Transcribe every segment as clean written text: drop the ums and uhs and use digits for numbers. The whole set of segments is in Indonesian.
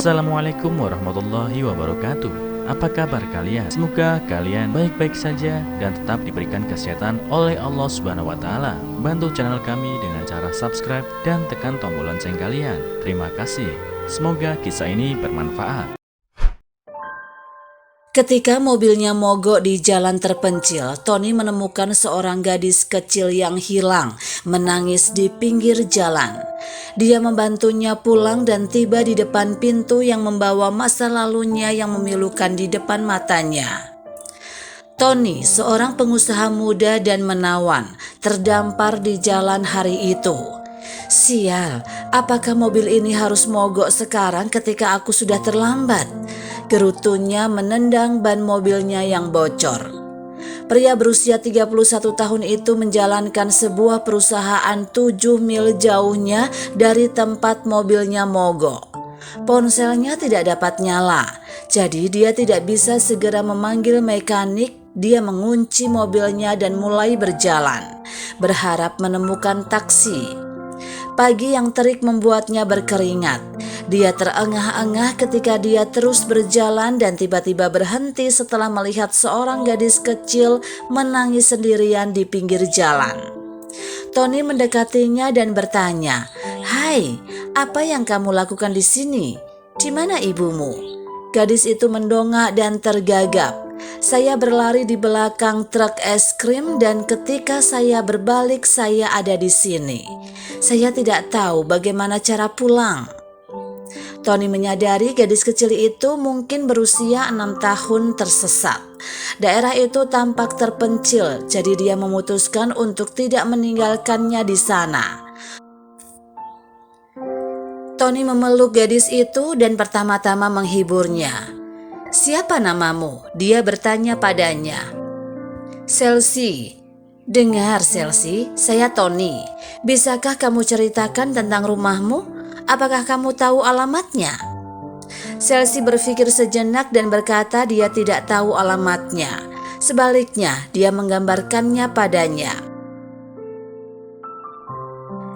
Assalamualaikum warahmatullahi wabarakatuh. Apa kabar kalian? Semoga kalian baik-baik saja dan tetap diberikan kesehatan oleh Allah Subhanahu wa taala. Bantu channel kami dengan cara subscribe dan tekan tombol lonceng kalian. Terima kasih. Semoga kisah ini bermanfaat. Ketika mobilnya mogok di jalan terpencil, Tony menemukan seorang gadis kecil yang hilang, menangis di pinggir jalan. Dia membantunya pulang dan tiba di depan pintu yang membawa masa lalunya yang memilukan di depan matanya. Tony, seorang pengusaha muda dan menawan, terdampar di jalan hari itu. Sial, apakah mobil ini harus mogok sekarang ketika aku sudah terlambat? Gerutunya menendang ban mobilnya yang bocor. Pria berusia 31 tahun itu menjalankan sebuah perusahaan 7 mil jauhnya dari tempat mobilnya mogok. Ponselnya tidak dapat nyala, jadi dia tidak bisa segera memanggil mekanik. Dia mengunci mobilnya dan mulai berjalan, berharap menemukan taksi. Pagi yang terik membuatnya berkeringat. Dia terengah-engah ketika dia terus berjalan dan tiba-tiba berhenti setelah melihat seorang gadis kecil menangis sendirian di pinggir jalan. Tony mendekatinya dan bertanya, "Hai, apa yang kamu lakukan di sini? Di mana ibumu?" Gadis itu mendongak dan tergagap. "Saya berlari di belakang truk es krim dan ketika saya berbalik saya ada di sini. Saya tidak tahu bagaimana cara pulang." Tony menyadari gadis kecil itu mungkin berusia 6 tahun tersesat. Daerah itu tampak terpencil, jadi dia memutuskan untuk tidak meninggalkannya di sana. Tony memeluk gadis itu dan pertama-tama menghiburnya. "Siapa namamu?" dia bertanya padanya. "Chelsea." "Dengar Chelsea, saya Tony. Bisakah kamu ceritakan tentang rumahmu? Apakah kamu tahu alamatnya?" Chelsea berpikir sejenak dan berkata dia tidak tahu alamatnya. Sebaliknya, dia menggambarkannya padanya.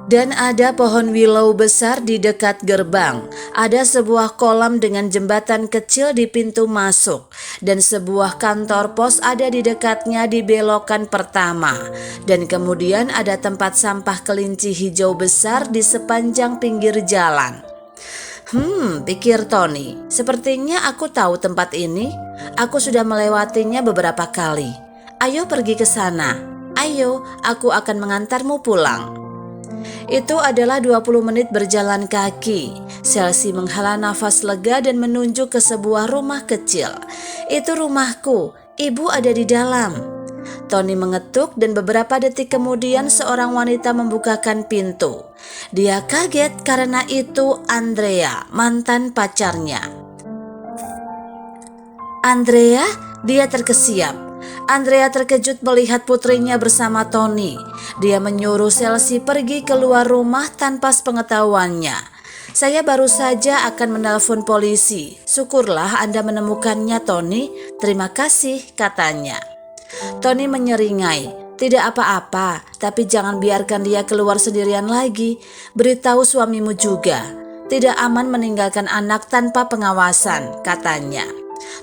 "Dan ada pohon willow besar di dekat gerbang. Ada sebuah kolam dengan jembatan kecil di pintu masuk. Dan sebuah kantor pos ada di dekatnya di belokan pertama. Dan kemudian ada tempat sampah kelinci hijau besar di sepanjang pinggir jalan." Pikir Tony, "Sepertinya aku tahu tempat ini. Aku sudah melewatinya beberapa kali. Ayo pergi ke sana. Ayo, aku akan mengantarmu pulang." Itu adalah 20 menit berjalan kaki. Chelsea menghela nafas lega dan menunjuk ke sebuah rumah kecil. "Itu rumahku, ibu ada di dalam." Tony mengetuk dan beberapa detik kemudian seorang wanita membukakan pintu. Dia kaget karena itu Andrea, mantan pacarnya. "Andrea?" Dia terkesiap. Andrea terkejut melihat putrinya bersama Tony. Dia menyuruh Chelsea pergi keluar rumah tanpa sepengetahuannya. "Saya baru saja akan menelpon polisi. Syukurlah Anda menemukannya, Tony. Terima kasih," katanya. Tony menyeringai. "Tidak apa-apa, tapi jangan biarkan dia keluar sendirian lagi. Beritahu suamimu juga. Tidak aman meninggalkan anak tanpa pengawasan," katanya.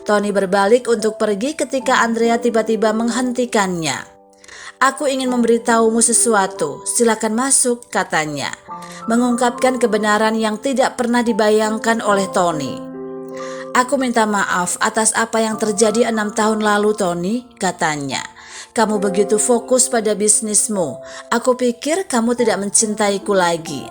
Tony berbalik untuk pergi ketika Andrea tiba-tiba menghentikannya. "Aku ingin memberitahumu sesuatu, silakan masuk," katanya, mengungkapkan kebenaran yang tidak pernah dibayangkan oleh Tony. "Aku minta maaf atas apa yang terjadi 6 tahun lalu, Tony," katanya. "Kamu begitu fokus pada bisnismu. Aku pikir kamu tidak mencintaiku lagi."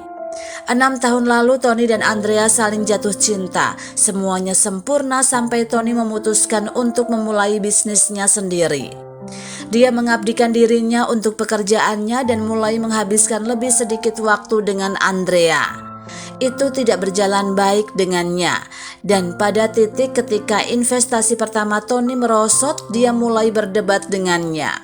6 tahun lalu Tony dan Andrea saling jatuh cinta. Semuanya sempurna sampai Tony memutuskan untuk memulai bisnisnya sendiri. Dia mengabdikan dirinya untuk pekerjaannya dan mulai menghabiskan lebih sedikit waktu dengan Andrea. Itu tidak berjalan baik dengannya, dan pada titik ketika investasi pertama Tony merosot, dia mulai berdebat dengannya.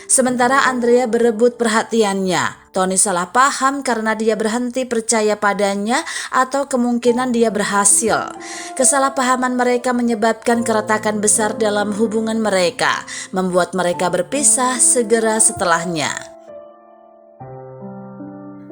Sementara Andrea berebut perhatiannya, Tony salah paham karena dia berhenti percaya padanya atau kemungkinan dia berhasil. Kesalahpahaman mereka menyebabkan keretakan besar dalam hubungan mereka, membuat mereka berpisah segera setelahnya.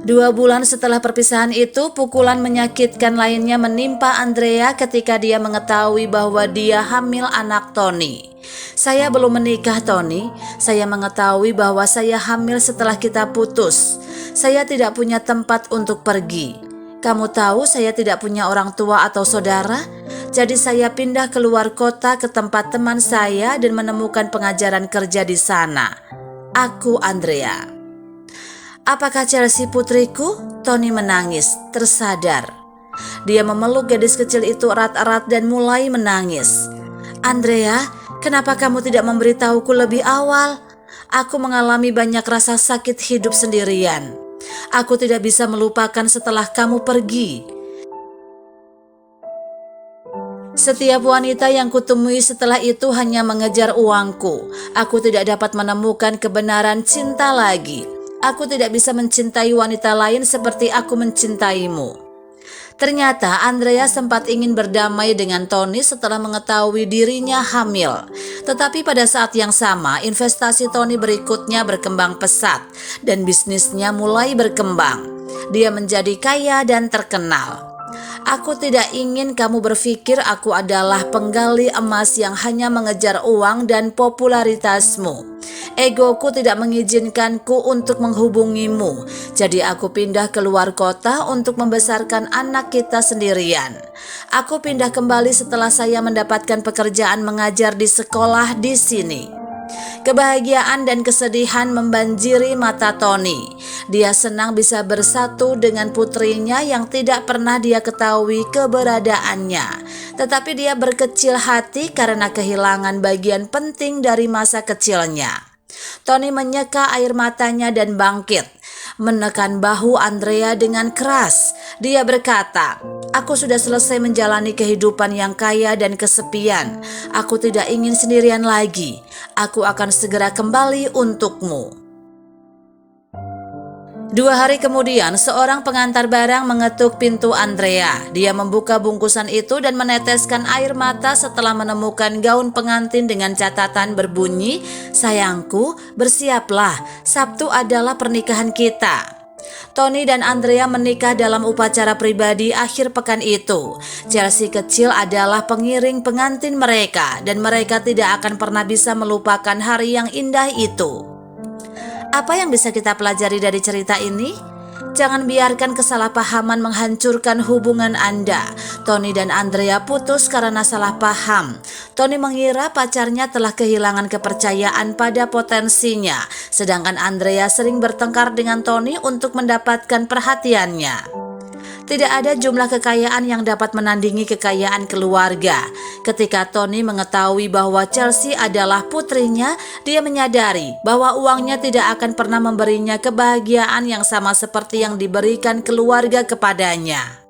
2 bulan setelah perpisahan itu, pukulan menyakitkan lainnya menimpa Andrea ketika dia mengetahui bahwa dia hamil anak Tony. Saya belum menikah, Tony. Saya mengetahui bahwa saya hamil setelah kita putus. Saya tidak punya tempat untuk pergi. Kamu tahu saya tidak punya orang tua atau saudara. Jadi saya pindah keluar kota ke tempat teman saya dan menemukan pengajaran kerja di sana. Aku Andrea. Apakah Chelsea putriku? Tony menangis, tersadar. Dia memeluk gadis kecil itu erat-erat dan mulai menangis. Andrea, kenapa kamu tidak memberitahuku lebih awal? Aku mengalami banyak rasa sakit hidup sendirian. Aku tidak bisa melupakan setelah kamu pergi. Setiap wanita yang kutemui setelah itu hanya mengejar uangku. Aku tidak dapat menemukan kebenaran cinta lagi. Aku tidak bisa mencintai wanita lain seperti aku mencintaimu. Ternyata Andrea sempat ingin berdamai dengan Tony setelah mengetahui dirinya hamil. Tetapi pada saat yang sama, investasi Tony berikutnya berkembang pesat dan bisnisnya mulai berkembang. Dia menjadi kaya dan terkenal. Aku tidak ingin kamu berpikir aku adalah penggali emas yang hanya mengejar uang dan popularitasmu. Egoku tidak mengizinkanku untuk menghubungimu, jadi aku pindah keluar kota untuk membesarkan anak kita sendirian. Aku pindah kembali setelah saya mendapatkan pekerjaan mengajar di sekolah di sini. Kebahagiaan dan kesedihan membanjiri mata Tony. Dia senang bisa bersatu dengan putrinya yang tidak pernah dia ketahui keberadaannya. Tetapi dia berkecil hati karena kehilangan bagian penting dari masa kecilnya. Tony menyeka air matanya dan bangkit, menekan bahu Andrea dengan keras. Dia berkata, "Aku sudah selesai menjalani kehidupan yang kaya dan kesepian. Aku tidak ingin sendirian lagi. Aku akan segera kembali untukmu." 2 hari kemudian, seorang pengantar barang mengetuk pintu Andrea. Dia membuka bungkusan itu dan meneteskan air mata setelah menemukan gaun pengantin dengan catatan berbunyi, "Sayangku, bersiaplah, Sabtu adalah pernikahan kita." Tony dan Andrea menikah dalam upacara pribadi akhir pekan itu. Chelsea kecil adalah pengiring pengantin mereka dan mereka tidak akan pernah bisa melupakan hari yang indah itu. Apa yang bisa kita pelajari dari cerita ini? Jangan biarkan kesalahpahaman menghancurkan hubungan Anda. Tony dan Andrea putus karena salah paham. Tony mengira pacarnya telah kehilangan kepercayaan pada potensinya, sedangkan Andrea sering bertengkar dengan Tony untuk mendapatkan perhatiannya. Tidak ada jumlah kekayaan yang dapat menandingi kekayaan keluarga. Ketika Tony mengetahui bahwa Chelsea adalah putrinya, dia menyadari bahwa uangnya tidak akan pernah memberinya kebahagiaan yang sama seperti yang diberikan keluarga kepadanya.